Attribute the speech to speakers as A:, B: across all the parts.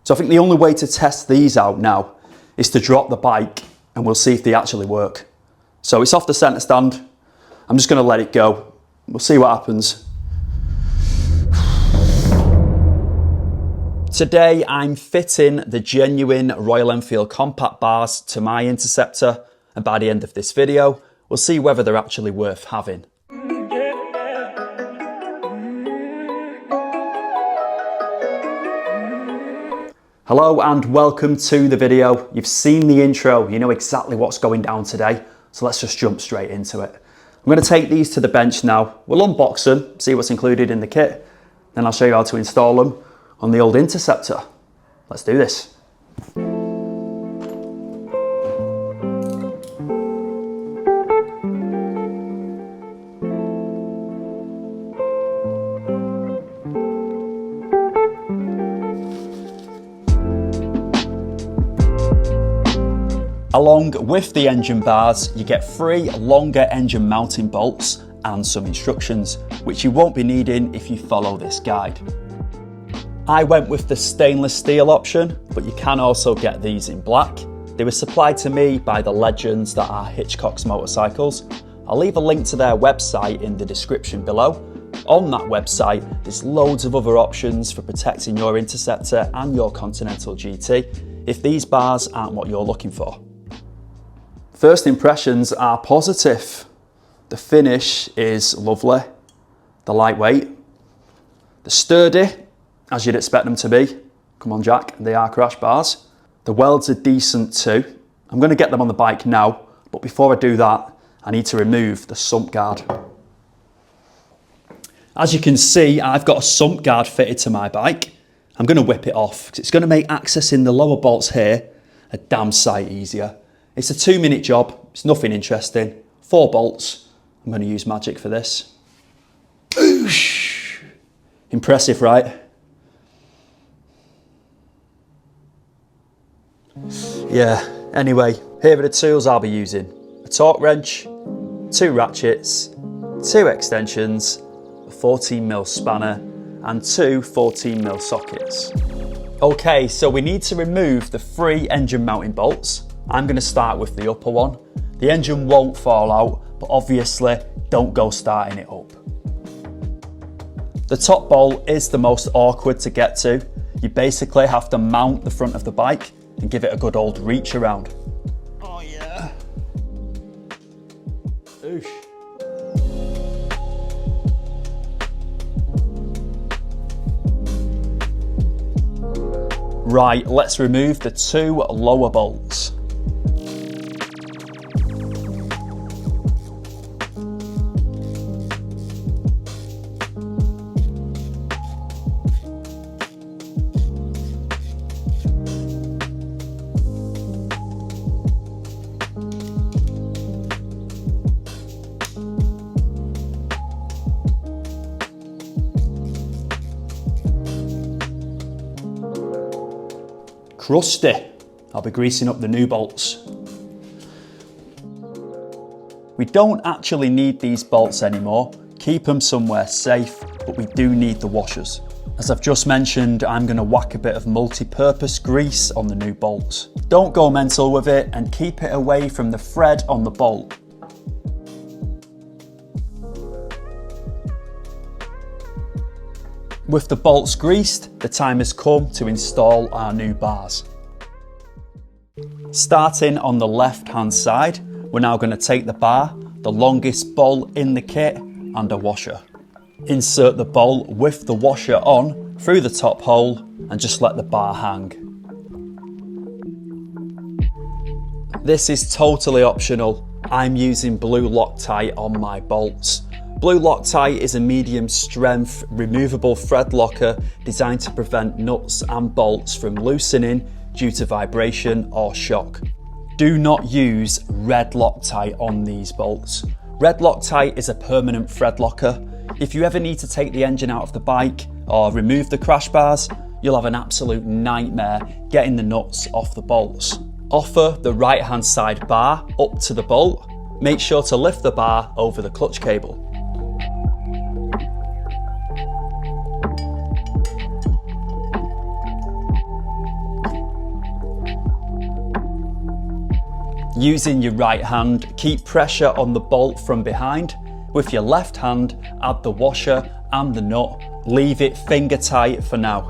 A: So I think the only way to test these out now is to drop the bike and we'll see if they actually work. So it's off the centre stand. I'm just going to let it go. We'll see what happens. Today I'm fitting the genuine Royal Enfield compact bars to my Interceptor, and by the end of this video we'll see whether they're actually worth having. Hello and welcome to the video. You've seen the intro, you know exactly what's going down today, so let's just jump straight into it. I'm going to take these to the bench now. We'll unbox them, see what's included in the kit, then I'll show you how to install them on the old Interceptor. Let's do this. Along with the engine bars, you get 3 longer engine mounting bolts and some instructions, which you won't be needing if you follow this guide. I went with the stainless steel option, but you can also get these in black. They were supplied to me by the legends that are Hitchcock's Motorcycles. I'll leave a link to their website in the description below. On that website, there's loads of other options for protecting your Interceptor and your Continental GT if these bars aren't what you're looking for. First impressions are positive. The finish is lovely. They're lightweight. They're sturdy, as you'd expect them to be. Come on Jack, they are crash bars. The welds are decent too. I'm going to get them on the bike now, but before I do that, I need to remove the sump guard. As you can see, I've got a sump guard fitted to my bike. I'm going to whip it off because it's going to make accessing the lower bolts here a damn sight easier. It's a 2-minute job, it's nothing interesting. 4 bolts, I'm going to use magic for this. Oosh. Impressive, right? Yeah, anyway, here are the tools I'll be using. A torque wrench, 2 ratchets, 2 extensions, a 14mm spanner, and 2 14mm sockets. Okay, so we need to remove the 3 engine mounting bolts. I'm going to start with the upper one. The engine won't fall out, but obviously don't go starting it up. The top bolt is the most awkward to get to. You basically have to mount the front of the bike and give it a good old reach around. Oh yeah. Oosh. Right, let's remove the 2 lower bolts. Crusty. I'll be greasing up the new bolts. We don't actually need these bolts anymore. Keep them somewhere safe, but we do need the washers. As I've just mentioned, I'm going to whack a bit of multi-purpose grease on the new bolts. Don't go mental with it and keep it away from the thread on the bolt. With the bolts greased, the time has come to install our new bars. Starting on the left hand side, we're now going to take the bar, the longest bolt in the kit, and a washer. Insert the bolt with the washer on through the top hole and just let the bar hang. This is totally optional. I'm using blue Loctite on my bolts. Blue Loctite is a medium strength removable thread locker designed to prevent nuts and bolts from loosening due to vibration or shock. Do not use red Loctite on these bolts. Red Loctite is a permanent thread locker. If you ever need to take the engine out of the bike or remove the crash bars, you'll have an absolute nightmare getting the nuts off the bolts. Offer the right hand side bar up to the bolt. Make sure to lift the bar over the clutch cable. Using your right hand, keep pressure on the bolt from behind. With your left hand, add the washer and the nut. Leave it finger tight for now.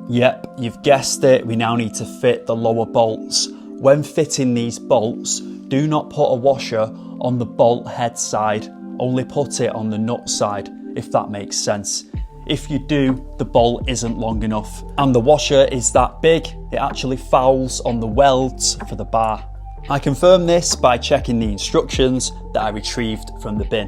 A: Yep, you've guessed it, we now need to fit the lower bolts. When fitting these bolts, do not put a washer on the bolt head side, only put it on the nut side, if that makes sense. If you do, the bolt isn't long enough. And the washer is that big, it actually fouls on the welds for the bar. I confirmed this by checking the instructions that I retrieved from the bin.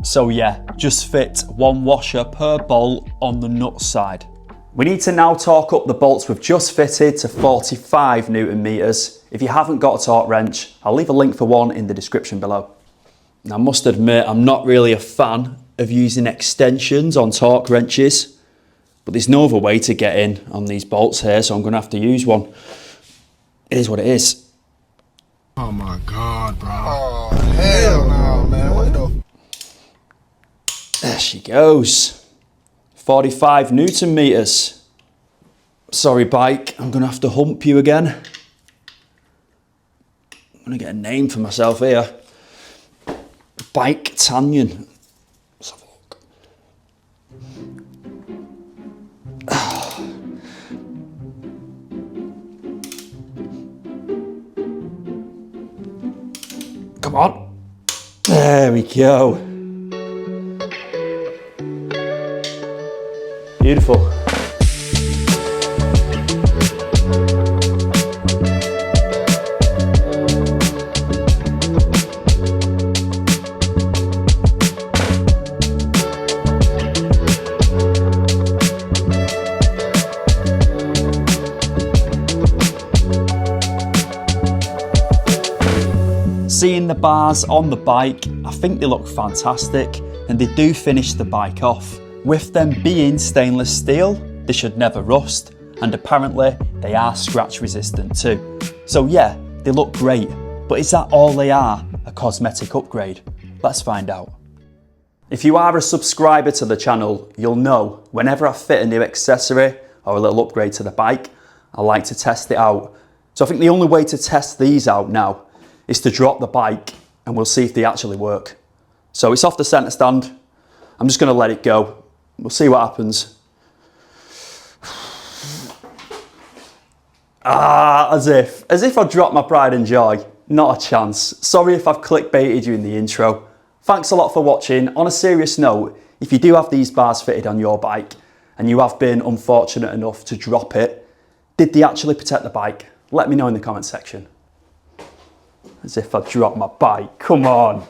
A: So yeah, just fit one washer per bolt on the nut side. We need to now torque up the bolts we've just fitted to 45 Newton meters. If you haven't got a torque wrench, I'll leave a link for one in the description below. Now, I must admit, I'm not really a fan of using extensions on torque wrenches, but there's no other way to get in on these bolts here, so I'm going to have to use one. It is what it is.
B: Oh my God, bro. Oh, hell no, man. What the?
A: There she goes. 45 Newton meters. Sorry, bike, I'm going to have to hump you again. I'm going to get a name for myself here. Bike Tanyan. Let's have a look. Come on. There we go. Beautiful. Seeing the bars on the bike, I think they look fantastic and they do finish the bike off. With them being stainless steel, they should never rust, and apparently they are scratch resistant too. So yeah, they look great, but is that all they are, a cosmetic upgrade? Let's find out. If you are a subscriber to the channel, you'll know whenever I fit a new accessory or a little upgrade to the bike, I like to test it out. So I think the only way to test these out now is to drop the bike and we'll see if they actually work. So it's off the centre stand. I'm just going to let it go. We'll see what happens. As if I dropped my pride and joy. Not a chance. Sorry if I've clickbaited you in the intro. Thanks a lot for watching. On a serious note, if you do have these bars fitted on your bike and you have been unfortunate enough to drop it, did they actually protect the bike? Let me know in the comment section. As if I dropped my bike, come on.